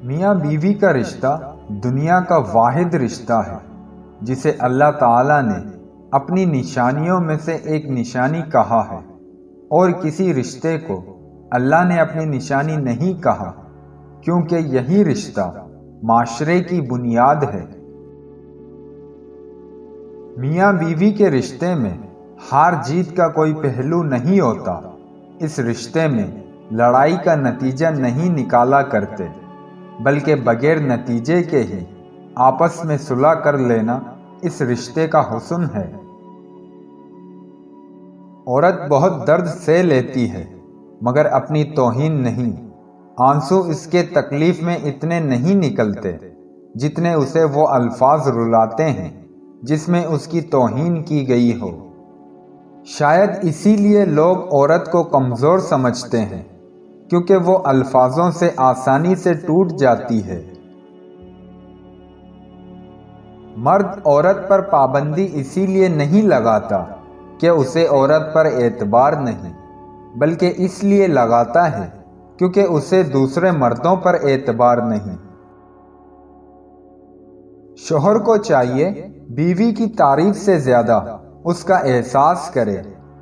میاں بیوی کا رشتہ دنیا کا واحد رشتہ ہے جسے اللہ تعالیٰ نے اپنی نشانیوں میں سے ایک نشانی کہا ہے، اور کسی رشتے کو اللہ نے اپنی نشانی نہیں کہا، کیونکہ یہی رشتہ معاشرے کی بنیاد ہے۔ میاں بیوی کے رشتے میں ہار جیت کا کوئی پہلو نہیں ہوتا۔ اس رشتے میں لڑائی کا نتیجہ نہیں نکالا کرتے، بلکہ بغیر نتیجے کے ہی آپس میں صلح کر لینا اس رشتے کا حسن ہے۔ عورت بہت درد سہ لیتی ہے مگر اپنی توہین نہیں۔ آنسو اس کے تکلیف میں اتنے نہیں نکلتے جتنے اسے وہ الفاظ رلاتے ہیں جس میں اس کی توہین کی گئی ہو۔ شاید اسی لیے لوگ عورت کو کمزور سمجھتے ہیں، کیونکہ وہ الفاظوں سے آسانی سے ٹوٹ جاتی ہے۔ مرد عورت پر پابندی اسی لیے نہیں لگاتا کہ اسے عورت پر اعتبار نہیں، بلکہ اس لیے لگاتا ہے کیونکہ اسے دوسرے مردوں پر اعتبار نہیں۔ شوہر کو چاہیے بیوی کی تعریف سے زیادہ اس کا احساس کرے،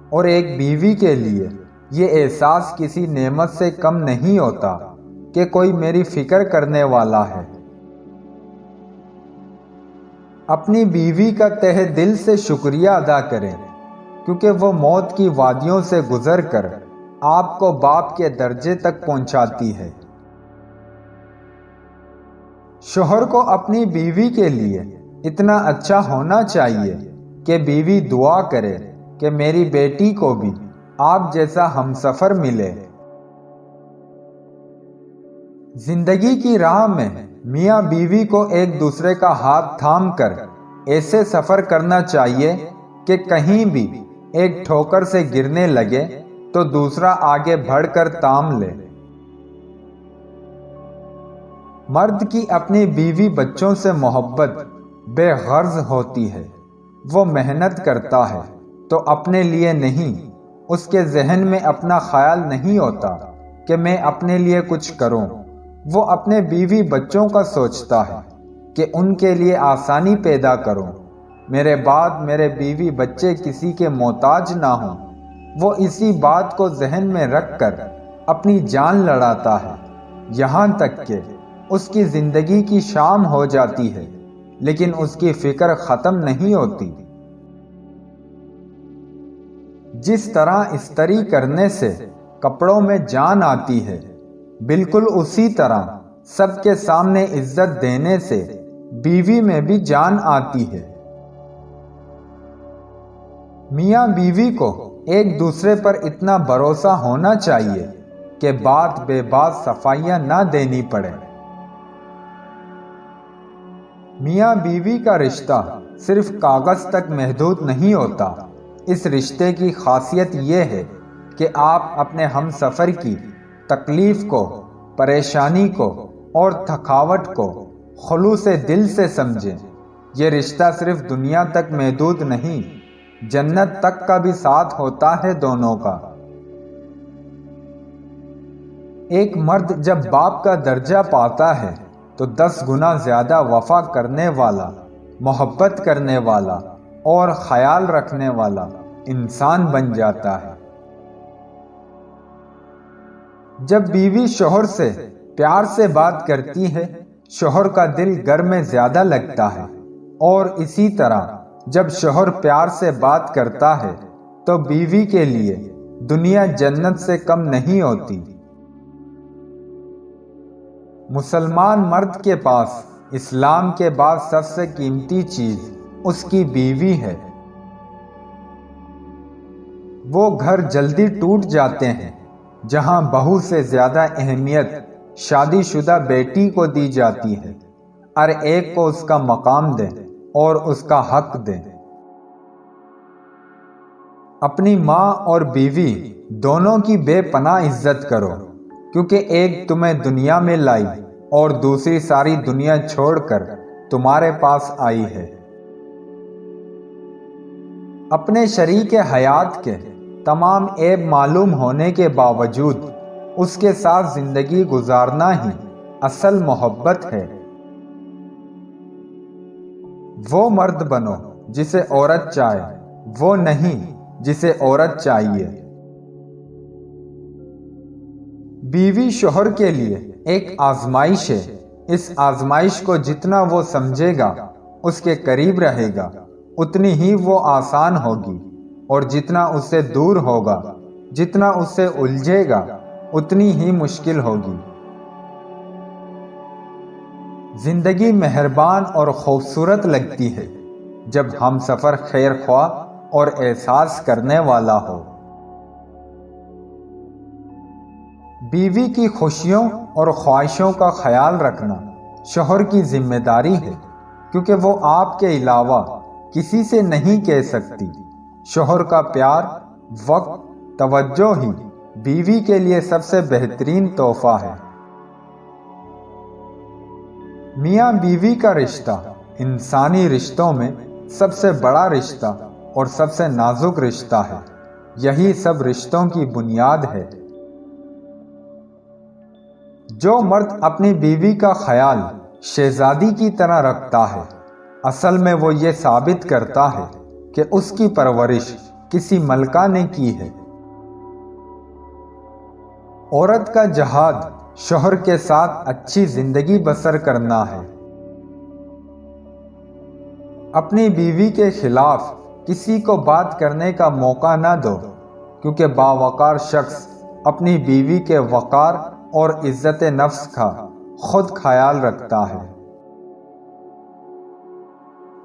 اور ایک بیوی کے لیے یہ احساس کسی نعمت سے کم نہیں ہوتا کہ کوئی میری فکر کرنے والا ہے۔ اپنی بیوی کا تہہ دل سے شکریہ ادا کریں، کیونکہ وہ موت کی وادیوں سے گزر کر آپ کو باپ کے درجے تک پہنچاتی ہے۔ شوہر کو اپنی بیوی کے لیے اتنا اچھا ہونا چاہیے کہ بیوی دعا کرے کہ میری بیٹی کو بھی آپ جیسا ہمسفر ملے۔ زندگی کی راہ میں میاں بیوی کو ایک دوسرے کا ہاتھ تھام کر ایسے سفر کرنا چاہیے کہ کہیں بھی ایک ٹھوکر سے گرنے لگے تو دوسرا آگے بڑھ کر تام لے۔ مرد کی اپنی بیوی بچوں سے محبت بے غرض ہوتی ہے۔ وہ محنت کرتا ہے تو اپنے لیے نہیں، اس کے ذہن میں اپنا خیال نہیں ہوتا کہ میں اپنے لیے کچھ کروں۔ وہ اپنے بیوی بچوں کا سوچتا ہے کہ ان کے لیے آسانی پیدا کروں، میرے بعد میرے بیوی بچے کسی کے محتاج نہ ہوں۔ وہ اسی بات کو ذہن میں رکھ کر اپنی جان لڑاتا ہے، یہاں تک کہ اس کی زندگی کی شام ہو جاتی ہے، لیکن اس کی فکر ختم نہیں ہوتی۔ جس طرح استری کرنے سے کپڑوں میں جان آتی ہے، بالکل اسی طرح سب کے سامنے عزت دینے سے بیوی میں بھی جان آتی ہے۔ میاں بیوی کو ایک دوسرے پر اتنا بھروسہ ہونا چاہیے کہ بات بے بات صفائیاں نہ دینی پڑے۔ میاں بیوی کا رشتہ صرف کاغذ تک محدود نہیں ہوتا۔ اس رشتے کی خاصیت یہ ہے کہ آپ اپنے ہم سفر کی تکلیف کو، پریشانی کو اور تھکاوٹ کو خلوص دل سے سمجھیں۔ یہ رشتہ صرف دنیا تک محدود نہیں، جنت تک کا بھی ساتھ ہوتا ہے دونوں کا۔ ایک مرد جب باپ کا درجہ پاتا ہے تو 10 گنا زیادہ وفا کرنے والا، محبت کرنے والا اور خیال رکھنے والا انسان بن جاتا ہے۔ جب بیوی شوہر سے پیار سے بات کرتی ہے، شوہر کا دل گھر میں زیادہ لگتا ہے، اور اسی طرح جب شوہر پیار سے بات کرتا ہے تو بیوی کے لیے دنیا جنت سے کم نہیں ہوتی۔ مسلمان مرد کے پاس اسلام کے بعد سب سے قیمتی چیز اس کی بیوی ہے۔ وہ گھر جلدی ٹوٹ جاتے ہیں جہاں بہو سے زیادہ اہمیت شادی شدہ بیٹی کو دی جاتی ہے۔ ہر ایک کو اس کا مقام دیں اور اس کا حق دیں۔ اپنی ماں اور بیوی دونوں کی بے پناہ عزت کرو، کیونکہ ایک تمہیں دنیا میں لائی اور دوسری ساری دنیا چھوڑ کر تمہارے پاس آئی ہے۔ اپنے شریک حیات کے تمام عیب معلوم ہونے کے باوجود اس کے ساتھ زندگی گزارنا ہی اصل محبت ہے۔ وہ مرد بنو جسے عورت چاہے، وہ نہیں جسے عورت چاہیے۔ بیوی شوہر کے لیے ایک آزمائش ہے۔ اس آزمائش کو جتنا وہ سمجھے گا، اس کے قریب رہے گا، اتنی ہی وہ آسان ہوگی، اور جتنا اس سے دور ہوگا، جتنا اس سے الجھے گا، اتنی ہی مشکل ہوگی۔ زندگی مہربان اور خوبصورت لگتی ہے جب ہم سفر خیر خواہ اور احساس کرنے والا ہو۔ بیوی کی خوشیوں اور خواہشوں کا خیال رکھنا شوہر کی ذمہ داری ہے، کیونکہ وہ آپ کے علاوہ کسی سے نہیں کہہ سکتی۔ شوہر کا پیار، وقت، توجہ ہی بیوی کے لیے سب سے بہترین تحفہ ہے۔ میاں بیوی کا رشتہ انسانی رشتوں میں سب سے بڑا رشتہ اور سب سے نازک رشتہ ہے۔ یہی سب رشتوں کی بنیاد ہے۔ جو مرد اپنی بیوی کا خیال شہزادی کی طرح رکھتا ہے، اصل میں وہ یہ ثابت کرتا ہے کہ اس کی پرورش کسی ملکہ نے کی ہے۔ عورت کا جہاد شوہر کے ساتھ اچھی زندگی بسر کرنا ہے۔ اپنی بیوی کے خلاف کسی کو بات کرنے کا موقع نہ دو، کیونکہ باوقار شخص اپنی بیوی کے وقار اور عزت نفس کا خود خیال رکھتا ہے۔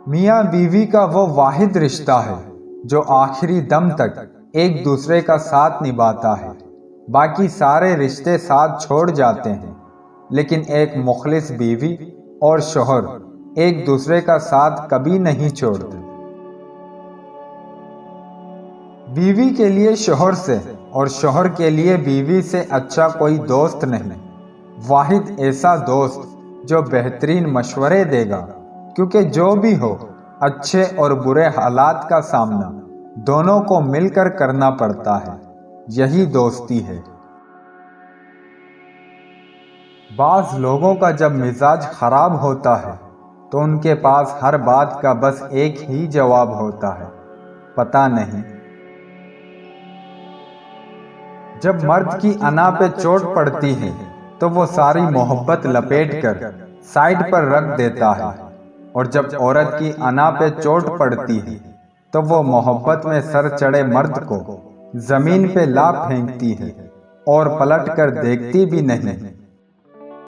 میاں بیوی کا وہ واحد رشتہ ہے جو آخری دم تک ایک دوسرے کا ساتھ نبھاتا ہے۔ باقی سارے رشتے ساتھ چھوڑ جاتے ہیں، لیکن ایک مخلص بیوی اور شوہر ایک دوسرے کا ساتھ کبھی نہیں چھوڑتے۔ بیوی کے لیے شوہر سے اور شوہر کے لیے بیوی سے اچھا کوئی دوست نہیں۔ واحد ایسا دوست جو بہترین مشورے دے گا، کیونکہ جو بھی ہو، اچھے اور برے حالات کا سامنا دونوں کو مل کر کرنا پڑتا ہے۔ یہی دوستی ہے۔ بعض لوگوں کا جب مزاج خراب ہوتا ہے تو ان کے پاس ہر بات کا بس ایک ہی جواب ہوتا ہے، پتہ نہیں۔ جب مرد کی انا پہ چوٹ پڑتی ہے تو وہ ساری محبت لپیٹ کر سائڈ پر رکھ دیتا ہے، اور جب عورت کی انا پہ چوٹ پڑتی ہے تو وہ محبت میں سر چڑھے مرد کو زمین پہ لا پھینکتی ہے اور پلٹ کر دیکھتی بھی نہیں۔